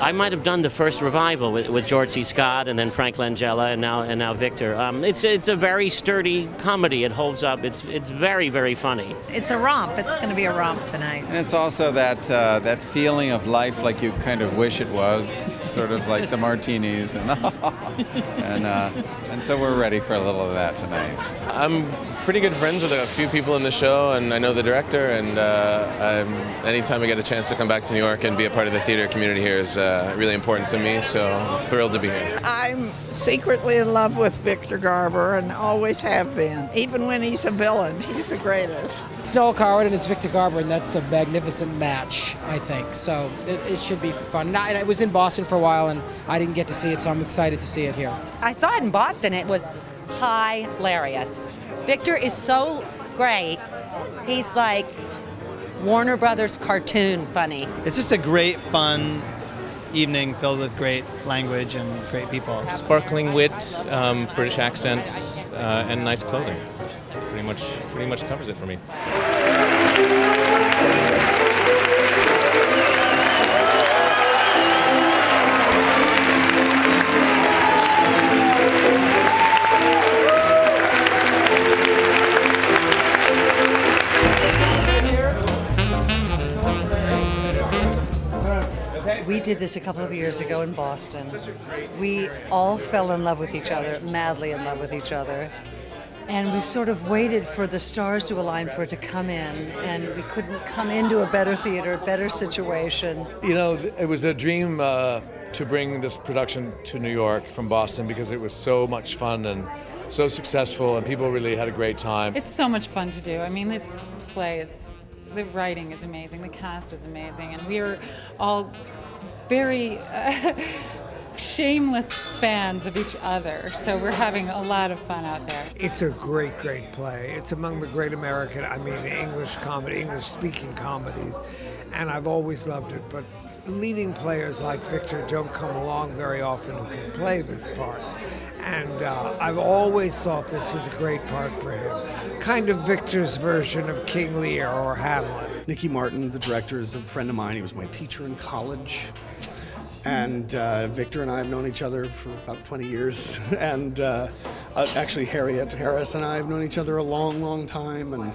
I might have done the first revival with George C. Scott and then Frank Langella and now Victor. It's a very sturdy comedy. It holds up. It's very, very funny. It's a romp. It's going to be a romp tonight. And it's also that feeling of life like you kind of wish it was, sort of like the martinis and and so we're ready for a little of that tonight. I'm pretty good friends with a few people in the show, and I know the director, and anytime I get a chance to come back to New York and be a part of the theater community here is really important to me, so I'm thrilled to be here. I'm secretly in love with Victor Garber and always have been. Even when he's a villain, he's the greatest. It's Noel Coward and it's Victor Garber, and that's a magnificent match, I think. So it should be fun. I was in Boston for a while, and I didn't get to see it, so I'm excited to see it here. I saw it in Boston. It was hilarious. Victor is so great. He's like Warner Brothers cartoon funny. It's just a great, fun evening filled with great language and great people. Sparkling wit, British accents, and nice clothing. Pretty much covers it for me. We did this a couple of years ago in Boston. We all fell in love with each other, madly in love with each other. And we've sort of waited for the stars to align for it to come in, and we couldn't come into a better theater, a better situation. You know, it was a dream to bring this production to New York from Boston because it was so much fun and so successful, and people really had a great time. It's so much fun to do. I mean, this play is, the writing is amazing, the cast is amazing, and we are all very shameless fans of each other, so we're having a lot of fun out there. It's a great, great play. It's among the great American, English comedy, English-speaking comedies, and I've always loved it, but leading players like Victor don't come along very often who can play this part. And I've always thought this was a great part for him. Kind of Victor's version of King Lear or Hamlet. Nicky Martin, the director, is a friend of mine. He was my teacher in college. And Victor and I have known each other for about 20 years. And actually, Harriet Harris and I have known each other a long, long time. And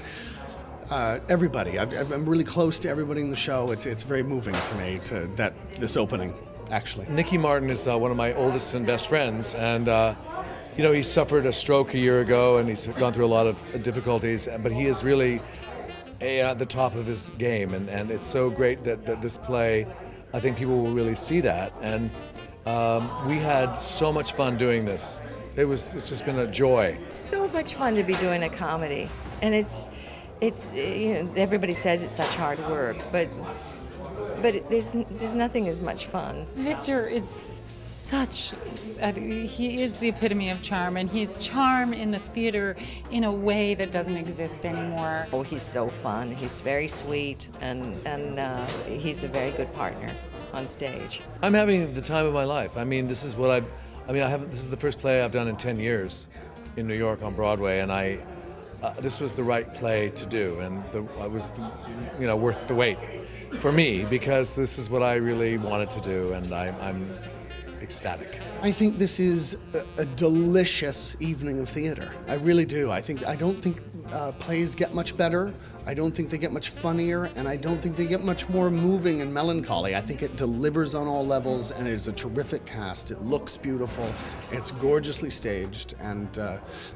everybody, I'm really close to everybody in the show. It's very moving to me, this opening, actually. Nicky Martin is one of my oldest and best friends, and you know, he suffered a stroke a year ago, and he's gone through a lot of difficulties, but he is really at the top of his game, and it's so great that this play, I think people will really see that, and we had so much fun doing this. It's just been a joy. It's so much fun to be doing a comedy, and it's you know, everybody says it's such hard work, but there's nothing as much fun. Victor is he is the epitome of charm, and he's charm in the theater in a way that doesn't exist anymore. Oh, he's so fun. He's very sweet, and he's a very good partner on stage. I'm having the time of my life. I mean, this is what this is the first play I've done in 10 years in New York on Broadway, and this was the right play to do, and it was, you know, worth the wait for me, because this is what I really wanted to do, and I'm ecstatic. I think this is a delicious evening of theater. I really do. I don't think plays get much better. I don't think they get much funnier, and I don't think they get much more moving and melancholy. I think it delivers on all levels, and it's a terrific cast. It looks beautiful. It's gorgeously staged, and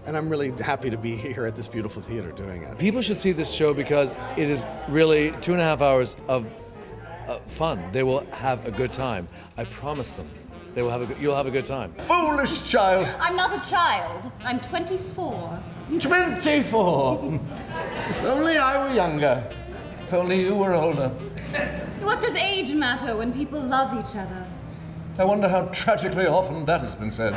I'm really happy to be here at this beautiful theater doing it. People should see this show because it is really 2.5 hours of fun. They will have a good time. I promise them. You'll have a good time. Foolish child. I'm not a child. I'm 24. 24? If only I were younger. If only you were older. What does age matter when people love each other? I wonder how tragically often that has been said.